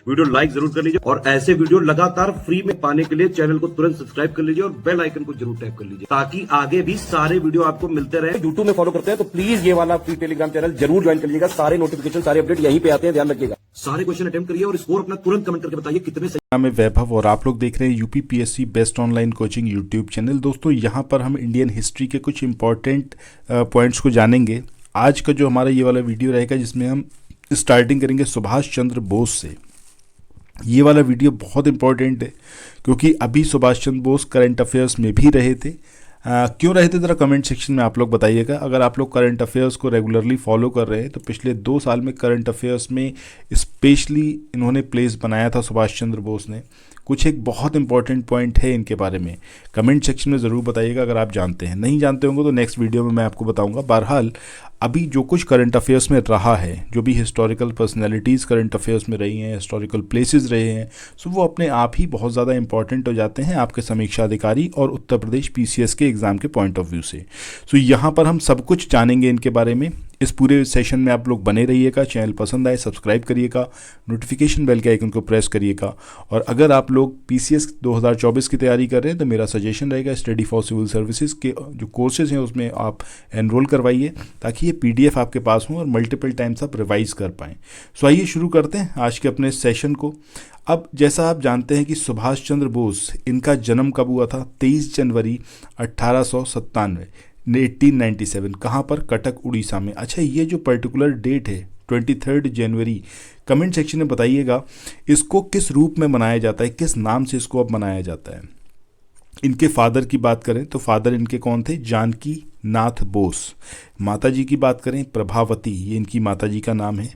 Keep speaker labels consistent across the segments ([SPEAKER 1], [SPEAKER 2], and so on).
[SPEAKER 1] Video like जरूर कर लीजिए और ऐसे वीडियो लगातार फ्री में पाने के लिए चैनल को तुरंत सब्सक्राइब कर लीजिए और बेल आइकन को जरूर टैप कर लीजिए ताकि आगे भी सारे वीडियो आपको मिलते रहे।
[SPEAKER 2] यूट्यूब में फॉलो करते हैं तो प्लीज ये वाला फ्री टेलीग्राम चैनल जरूर ज्वाइन कर लीजिएगा। सारे नोटिफिकेशन सारे अपडेट यहीं पे आते हैं, ध्यान रखिएगा।
[SPEAKER 1] सारे क्वेश्चन अटेम्प्ट करिए और स्कोर अपना तुरंत कमेंट करके बताइए कितने सही।
[SPEAKER 3] मैं वैभव और आप लोग देख रहे हैं UPPSC best online coaching YouTube channel. दोस्तों यहाँ पर हम इंडियन हिस्ट्री के कुछ इंपॉर्टेंट पॉइंट्स को जानेंगे। आज का जो हमारा ये वाला वीडियो रहेगा जिसमें हम स्टार्टिंग करेंगे सुभाष चंद्र बोस से। ये वाला वीडियो बहुत इंपॉर्टेंट है क्योंकि अभी सुभाष चंद्र बोस करंट अफेयर्स में भी रहे थे। क्यों रहे थे ज़रा कमेंट सेक्शन में आप लोग बताइएगा। अगर आप लोग करंट अफेयर्स को रेगुलरली फॉलो कर रहे हैं तो पिछले 2 साल में करंट अफेयर्स में स्पेशली इन्होंने प्लेस बनाया था सुभाष चंद्र बोस ने। कुछ एक बहुत इंपॉर्टेंट पॉइंट है इनके बारे में, कमेंट सेक्शन में ज़रूर बताइएगा अगर आप जानते हैं। नहीं जानते होंगे तो नेक्स्ट वीडियो में मैं आपको बताऊंगा। बहरहाल अभी जो कुछ करंट अफेयर्स में रहा है, जो भी हिस्टोरिकल पर्सनैलिटीज़ करंट अफेयर्स में रही हैं, हिस्टोरिकल प्लेसेस रहे हैं, सो वो अपने आप ही बहुत ज़्यादा इंपॉर्टेंट हो जाते हैं आपके समीक्षा अधिकारी और उत्तर प्रदेश पीसीएस के एग्ज़ाम के पॉइंट ऑफ व्यू से। सो यहाँ पर हम सब कुछ जानेंगे इनके बारे में। इस पूरे सेशन में आप लोग बने रहिएगा। चैनल पसंद आए सब्सक्राइब करिएगा, नोटिफिकेशन बेल के आइकन को प्रेस करिएगा। और अगर आप लोग पीसीएस 2024 की तैयारी कर रहे हैं तो मेरा सजेशन रहेगा स्टडी फॉर सिविल सर्विसेज के जो कोर्सेज हैं उसमें आप एनरोल करवाइए ताकि ये पीडीएफ आपके पास हो और मल्टीपल टाइम्स आप रिवाइज कर पाएँ। सो आइए शुरू करते हैं आज के अपने सेशन को। अब जैसा आप जानते हैं कि सुभाष चंद्र बोस, इनका जन्म कब हुआ था? 23 जनवरी 1897 1897। कहाँ पर? कटक उड़ीसा में। अच्छा, ये जो पर्टिकुलर डेट है 23 जनवरी, कमेंट सेक्शन में बताइएगा इसको किस रूप में मनाया जाता है, किस नाम से इसको अब मनाया जाता है। इनके फादर की बात करें तो फादर इनके कौन थे? जानकी नाथ बोस। माता जी की बात करें प्रभावती, ये इनकी माता जी का नाम है।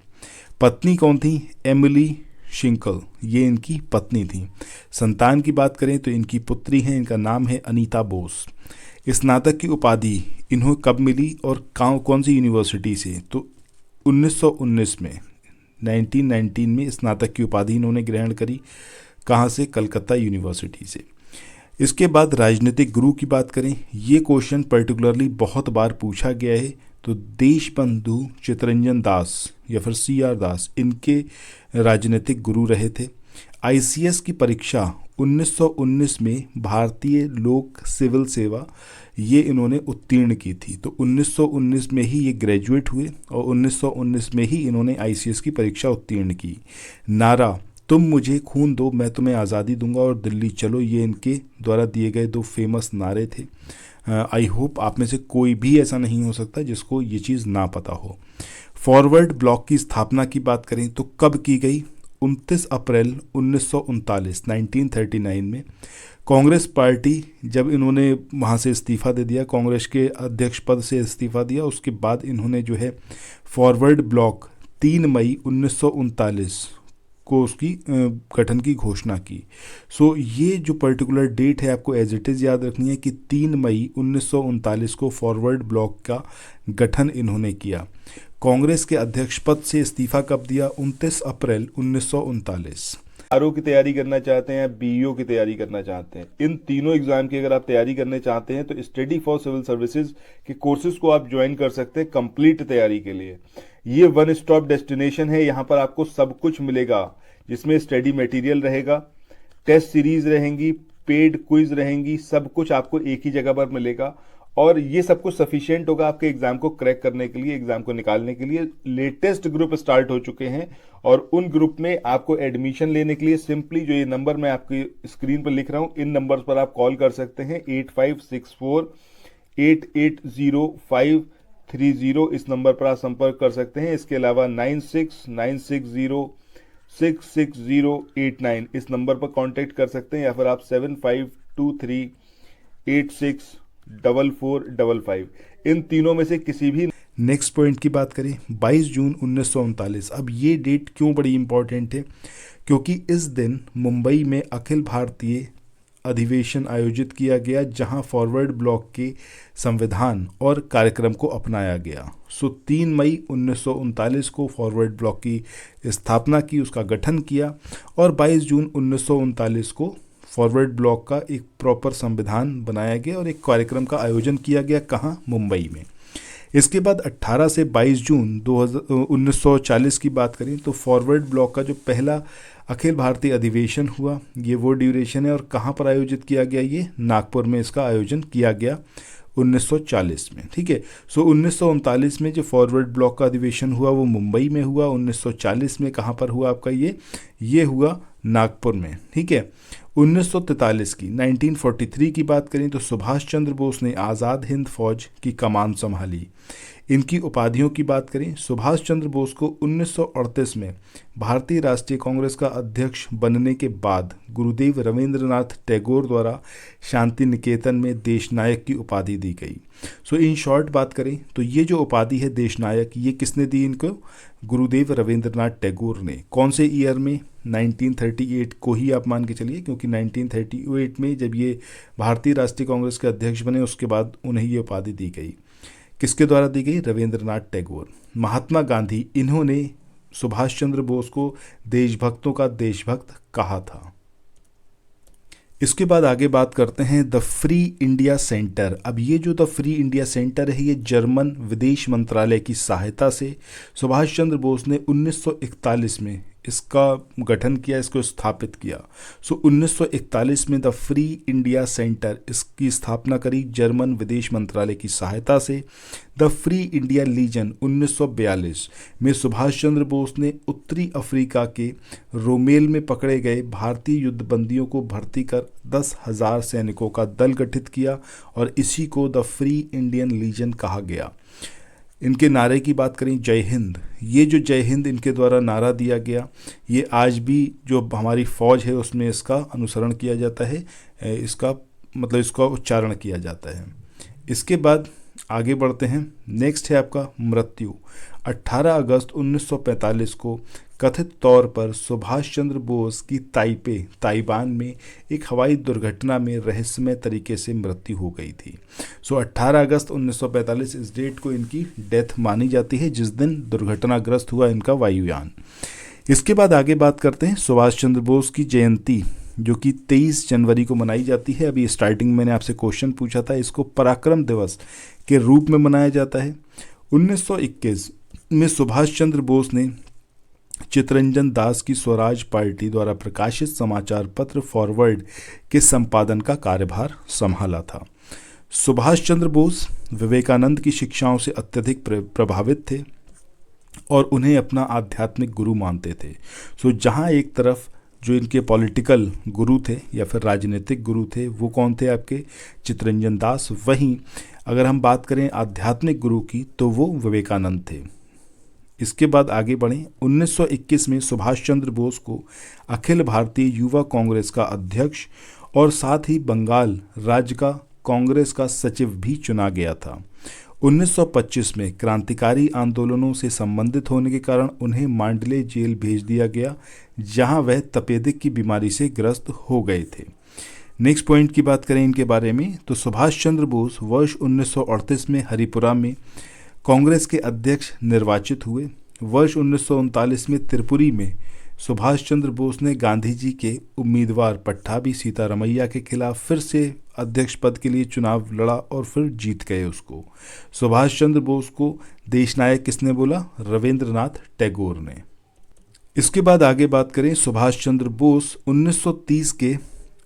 [SPEAKER 3] पत्नी कौन थी? एमिली शिंकल, ये इनकी पत्नी थी। संतान की बात करें तो इनकी पुत्री हैं, इनका नाम है अनीता बोस। स्नातक की उपाधि इन्हें कब मिली और कौन सी यूनिवर्सिटी से? तो 1919 में, 1919 में स्नातक की उपाधि इन्होंने ग्रहण करी। कहाँ से? कलकत्ता यूनिवर्सिटी से। इसके बाद राजनीतिक गुरु की बात करें, ये क्वेश्चन पर्टिकुलरली बहुत बार पूछा गया है। तो देशबंधु चित्तरंजन दास या फिर सीआर दास इनके राजनीतिक गुरु रहे थे। आईसीएस की परीक्षा 1919 में भारतीय लोक सिविल सेवा ये इन्होंने उत्तीर्ण की थी। तो 1919 में ही ये ग्रेजुएट हुए और 1919 में ही इन्होंने आईसीएस की परीक्षा उत्तीर्ण की। नारा तुम मुझे खून दो मैं तुम्हें आज़ादी दूंगा और दिल्ली चलो, ये इनके द्वारा दिए गए 2 फेमस नारे थे। आई होप आप में से कोई भी ऐसा नहीं हो सकता जिसको ये चीज़ ना पता हो। फॉरवर्ड ब्लॉक की स्थापना की बात करें तो कब की गई? 29 अप्रैल 1939 1939 में। कांग्रेस पार्टी जब इन्होंने वहाँ से इस्तीफ़ा दे दिया, कांग्रेस के अध्यक्ष पद से इस्तीफ़ा दिया, उसके बाद इन्होंने जो है फॉरवर्ड ब्लॉक 3 मई 1939 को उसकी गठन की घोषणा की। सो ये जो पर्टिकुलर डेट है आपको एज इट इज़ याद रखनी है कि 3 मई 1939 को फॉरवर्ड ब्लॉक का गठन इन्होंने किया। कांग्रेस के अध्यक्ष पद से इस्तीफा कब दिया? 29 अप्रैल 1939।
[SPEAKER 4] आरओ की तैयारी करना चाहते हैं, बीईओ की तैयारी करना चाहते हैं, इन तीनों एग्जाम की अगर आप तैयारी करने चाहते हैं तो स्टडी फॉर सिविल सर्विसेज के कोर्सेज को आप ज्वाइन कर सकते हैं कंप्लीट तैयारी के लिए। ये वन स्टॉप डेस्टिनेशन है, यहाँ पर आपको सब कुछ मिलेगा जिसमें स्टडी मटेरियल रहेगा, टेस्ट सीरीज रहेंगी, पेड क्विज रहेंगी, सब कुछ आपको एक ही जगह पर मिलेगा। और ये सब कुछ सफिशिएंट होगा आपके एग्जाम को क्रैक करने के लिए, एग्जाम को निकालने के लिए। लेटेस्ट ग्रुप स्टार्ट हो चुके हैं और उन ग्रुप में आपको एडमिशन लेने के लिए सिंपली जो ये नंबर मैं आपकी स्क्रीन पर लिख रहा हूं, इन नंबर्स पर आप कॉल कर सकते हैं। 8564880530 इस नंबर पर आप संपर्क कर सकते हैं। इसके अलावा 9696066089 इस नंबर पर कांटेक्ट कर सकते हैं, या फिर आप 7523864455 इन तीनों में से किसी भी।
[SPEAKER 3] नेक्स्ट पॉइंट की बात करें 22 जून 1939। अब ये डेट क्यों बड़ी इंपॉर्टेंट है? क्योंकि इस दिन मुंबई में अखिल भारतीय अधिवेशन आयोजित किया गया जहां फॉरवर्ड ब्लॉक के संविधान और कार्यक्रम को अपनाया गया। सो 3 मई 1939 को फॉरवर्ड ब्लॉक की स्थापना की, उसका गठन किया और 22 जून 1939 को फॉरवर्ड ब्लॉक का एक प्रॉपर संविधान बनाया गया और एक कार्यक्रम का आयोजन किया गया। कहाँ? मुंबई में। इसके बाद 18 से 22 जून 1940 की बात करें तो फॉरवर्ड ब्लॉक का जो पहला अखिल भारतीय अधिवेशन हुआ, ये वो ड्यूरेशन है। और कहाँ पर आयोजित किया गया? ये नागपुर में इसका आयोजन किया गया 1940 में। ठीक है। सो 1939 में जो फॉरवर्ड ब्लॉक का अधिवेशन हुआ वो मुंबई में हुआ। 1940 में कहाँ पर हुआ आपका? ये हुआ नागपुर में। ठीक है। 1943 की 1943 की बात करें तो सुभाष चंद्र बोस ने आज़ाद हिंद फौज की कमान संभाली। इनकी उपाधियों की बात करें, सुभाष चंद्र बोस को 1938 में भारतीय राष्ट्रीय कांग्रेस का अध्यक्ष बनने के बाद गुरुदेव रविंद्रनाथ टैगोर द्वारा शांति निकेतन में देश नायक की उपाधि दी गई। सो इन शॉर्ट बात करें तो ये जो उपाधि है देश नायक, ये किसने दी इनको? गुरुदेव रविंद्रनाथ टैगोर ने। कौन से ईयर में? 1938 को ही आप मान के चलिए, क्योंकि 1938 में जब ये भारतीय राष्ट्रीय कांग्रेस के अध्यक्ष बने उसके बाद उन्हें ये उपाधि दी गई। किसके द्वारा दी गई? रविंद्रनाथ टैगोर। महात्मा गांधी, इन्होंने सुभाष चंद्र बोस को देशभक्तों का देशभक्त कहा था। इसके बाद आगे बात करते हैं द फ्री इंडिया सेंटर। अब ये जो द फ्री इंडिया सेंटर है ये जर्मन विदेश मंत्रालय की सहायता से सुभाष चंद्र बोस ने 1941 में इसका गठन किया, इसको स्थापित किया। सो 1941 में द फ्री इंडिया सेंटर इसकी स्थापना करी जर्मन विदेश मंत्रालय की सहायता से। द फ्री इंडिया लीजन 1942 में सुभाष चंद्र बोस ने उत्तरी अफ्रीका के रोमेल में पकड़े गए भारतीय युद्धबंदियों को भर्ती कर 10,000 सैनिकों का दल गठित किया और इसी को द फ्री इंडियन लीजन कहा गया। इनके नारे की बात करें, जय हिंद। ये जो जय हिंद इनके द्वारा नारा दिया गया, ये आज भी जो हमारी फ़ौज है उसमें इसका अनुसरण किया जाता है, इसका मतलब इसका उच्चारण किया जाता है। इसके बाद आगे बढ़ते हैं। नेक्स्ट है आपका मृत्यु। 18 अगस्त 1945 को कथित तौर पर सुभाष चंद्र बोस की ताइवान में एक हवाई दुर्घटना में रहस्यमय तरीके से मृत्यु हो गई थी। सो 18 अगस्त 1945 इस डेट को इनकी डेथ मानी जाती है जिस दिन दुर्घटनाग्रस्त हुआ इनका वायुयान। इसके बाद आगे बात करते हैं सुभाष चंद्र बोस की जयंती, जो कि 23 जनवरी को मनाई जाती है। अभी स्टार्टिंग मैंने आपसे क्वेश्चन पूछा था, इसको पराक्रम दिवस के रूप में मनाया जाता है। 1921 में सुभाष चंद्र बोस ने चितरंजन दास की स्वराज पार्टी द्वारा प्रकाशित समाचार पत्र फॉरवर्ड के संपादन का कार्यभार संभाला था। सुभाष चंद्र बोस विवेकानंद की शिक्षाओं से अत्यधिक प्रभावित थे और उन्हें अपना आध्यात्मिक गुरु मानते थे। सो जहां एक तरफ जो इनके पॉलिटिकल गुरु थे या फिर राजनीतिक गुरु थे वो कौन थे? आपके चितरंजन दास। वहीं अगर हम बात करें आध्यात्मिक गुरु की तो वो विवेकानंद थे। इसके बाद आगे बढ़ें। 1921 में सुभाष चंद्र बोस को अखिल भारतीय युवा कांग्रेस का अध्यक्ष और साथ ही बंगाल राज्य का कांग्रेस का सचिव भी चुना गया था। 1925 में क्रांतिकारी आंदोलनों से संबंधित होने के कारण उन्हें मांडले जेल भेज दिया गया, जहां वह तपेदिक की बीमारी से ग्रस्त हो गए थे। नेक्स्ट पॉइंट की बात करें इनके बारे में तो सुभाष चंद्र बोस वर्ष 1938 में हरिपुरा में कांग्रेस के अध्यक्ष निर्वाचित हुए। वर्ष 1939 में त्रिपुरी में सुभाष चंद्र बोस ने गांधी जी के उम्मीदवार पट्टाभी सीतारमैया के खिलाफ फिर से अध्यक्ष पद के लिए चुनाव लड़ा और फिर जीत गए उसको। सुभाष चंद्र बोस को देश नायक किसने बोला? रविंद्रनाथ टैगोर ने। इसके बाद आगे बात करें सुभाष चंद्र बोस 1930 के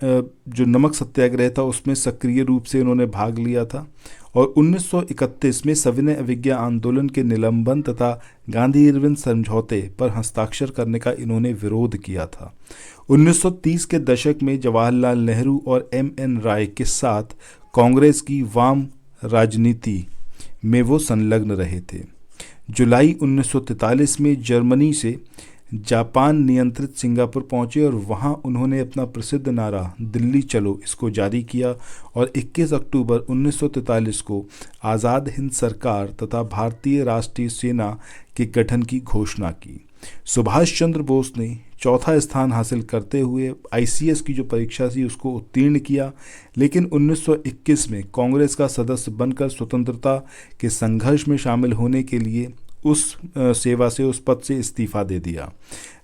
[SPEAKER 3] जो नमक सत्याग्रह था उसमें सक्रिय रूप से उन्होंने भाग लिया था और 1931 में सविनय अवज्ञा आंदोलन के निलंबन तथा गांधी इरविन समझौते पर हस्ताक्षर करने का इन्होंने विरोध किया था। 1930 के दशक में जवाहरलाल नेहरू और एम.एन. राय के साथ कांग्रेस की वाम राजनीति में वो संलग्न रहे थे। जुलाई 1943 में जर्मनी से जापान नियंत्रित सिंगापुर पहुंचे और वहां उन्होंने अपना प्रसिद्ध नारा दिल्ली चलो इसको जारी किया और 21 अक्टूबर 1943 को आज़ाद हिंद सरकार तथा भारतीय राष्ट्रीय सेना के गठन की घोषणा की। सुभाष चंद्र बोस ने चौथा स्थान हासिल करते हुए ICS की जो परीक्षा थी उसको उत्तीर्ण किया, लेकिन 1921 में कांग्रेस का सदस्य बनकर स्वतंत्रता के संघर्ष में शामिल होने के लिए उस सेवा से उस पद से इस्तीफा दे दिया।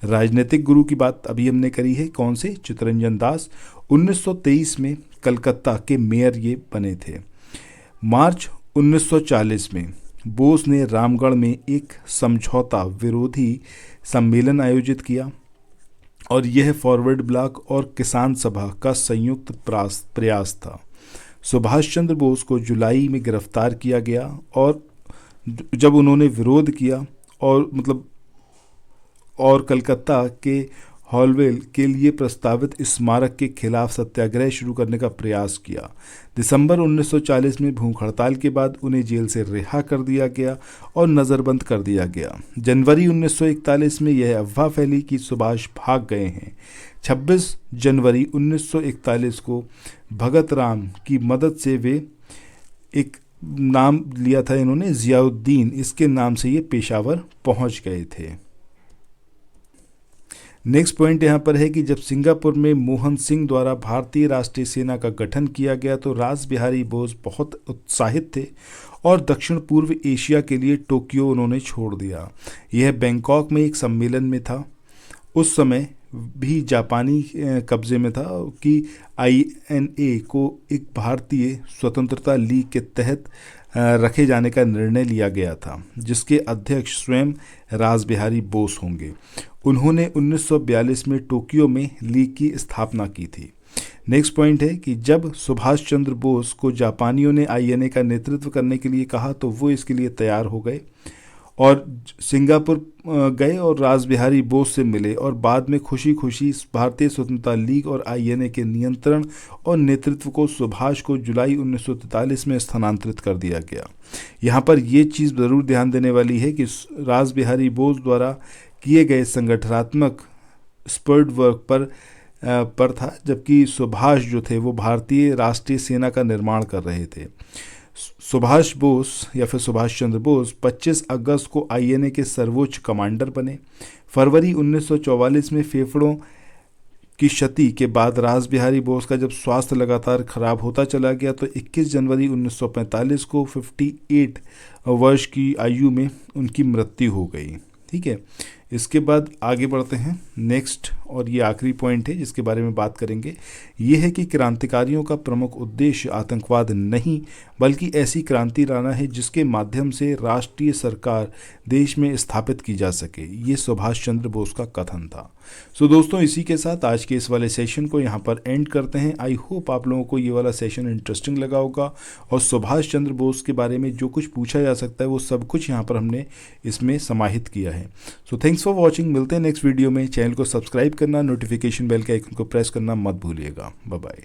[SPEAKER 3] राजनीतिक गुरु की बात अभी हमने करी है, कौन से? चितरंजन दास। 1923 में कलकत्ता के मेयर ये बने थे। मार्च 1940 में बोस ने रामगढ़ में एक समझौता विरोधी सम्मेलन आयोजित किया। और यह फॉरवर्ड ब्लॉक और किसान सभा का संयुक्त प्रयास था। सुभाष चंद्र बोस को जुलाई में गिरफ्तार किया गया और जब उन्होंने विरोध किया और कलकत्ता के हॉलवेल के लिए प्रस्तावित स्मारक के खिलाफ सत्याग्रह शुरू करने का प्रयास किया। दिसंबर 1940 में भूख हड़ताल के बाद उन्हें जेल से रिहा कर दिया गया और नज़रबंद कर दिया गया। जनवरी 1941 में यह अफवाह फैली कि सुभाष भाग गए हैं। 26 जनवरी 1941 को भगत राम की मदद से वे एक नाम लिया था इन्होंने जियाउद्दीन, इसके नाम से ये पेशावर पहुंच गए थे। नेक्स्ट पॉइंट यहाँ पर है कि जब सिंगापुर में मोहन सिंह द्वारा भारतीय राष्ट्रीय सेना का गठन किया गया तो रास बिहारी बोस बहुत उत्साहित थे और दक्षिण पूर्व एशिया के लिए टोक्यो उन्होंने छोड़ दिया। यह बैंकॉक में एक सम्मेलन में था। उस समय भी जापानी कब्जे में था कि INA को एक भारतीय स्वतंत्रता लीग के तहत रखे जाने का निर्णय लिया गया था, जिसके अध्यक्ष स्वयं रास बिहारी बोस होंगे। उन्होंने 1942 में टोक्यो में लीग की स्थापना की थी। नेक्स्ट पॉइंट है कि जब सुभाष चंद्र बोस को जापानियों ने INA का नेतृत्व करने के लिए कहा तो वो इसके लिए तैयार हो गए और सिंगापुर गए और रास बिहारी बोस से मिले और बाद में खुशी खुशी भारतीय स्वतंत्रता लीग और INA के नियंत्रण और नेतृत्व को सुभाष को जुलाई 1943 में स्थानांतरित कर दिया गया। यहाँ पर ये चीज़ ज़रूर ध्यान देने वाली है कि रास बिहारी बोस द्वारा किए गए संगठनात्मक स्पर्ड वर्क पर था, जबकि सुभाष जो थे वो भारतीय राष्ट्रीय सेना का निर्माण कर रहे थे। सुभाष बोस या फिर सुभाष चंद्र बोस 25 अगस्त को INA के सर्वोच्च कमांडर बने। फरवरी 1944 में फेफड़ों की क्षति के बाद रास बिहारी बोस का जब स्वास्थ्य लगातार खराब होता चला गया तो 21 जनवरी 1945 को 58 वर्ष की आयु में उनकी मृत्यु हो गई। ठीक है, इसके बाद आगे बढ़ते हैं। नेक्स्ट और ये आखिरी पॉइंट है जिसके बारे में बात करेंगे, ये है कि क्रांतिकारियों का प्रमुख उद्देश्य आतंकवाद नहीं बल्कि ऐसी क्रांति लाना है जिसके माध्यम से राष्ट्रीय सरकार देश में स्थापित की जा सके। ये सुभाष चंद्र बोस का कथन था। सो दोस्तों, इसी के साथ आज के इस वाले सेशन को यहाँ पर एंड करते हैं। आई होप आप लोगों को ये वाला सेशन इंटरेस्टिंग लगा होगा और सुभाष चंद्र बोस के बारे में जो कुछ पूछा जा सकता है वो सब कुछ यहाँ पर हमने इसमें समाहित किया है। So thanks for watching. मिलते हैं नेक्स्ट वीडियो में। चैनल को सब्सक्राइब करना, नोटिफिकेशन बेल के आइकन को प्रेस करना मत भूलिएगा। Bye bye.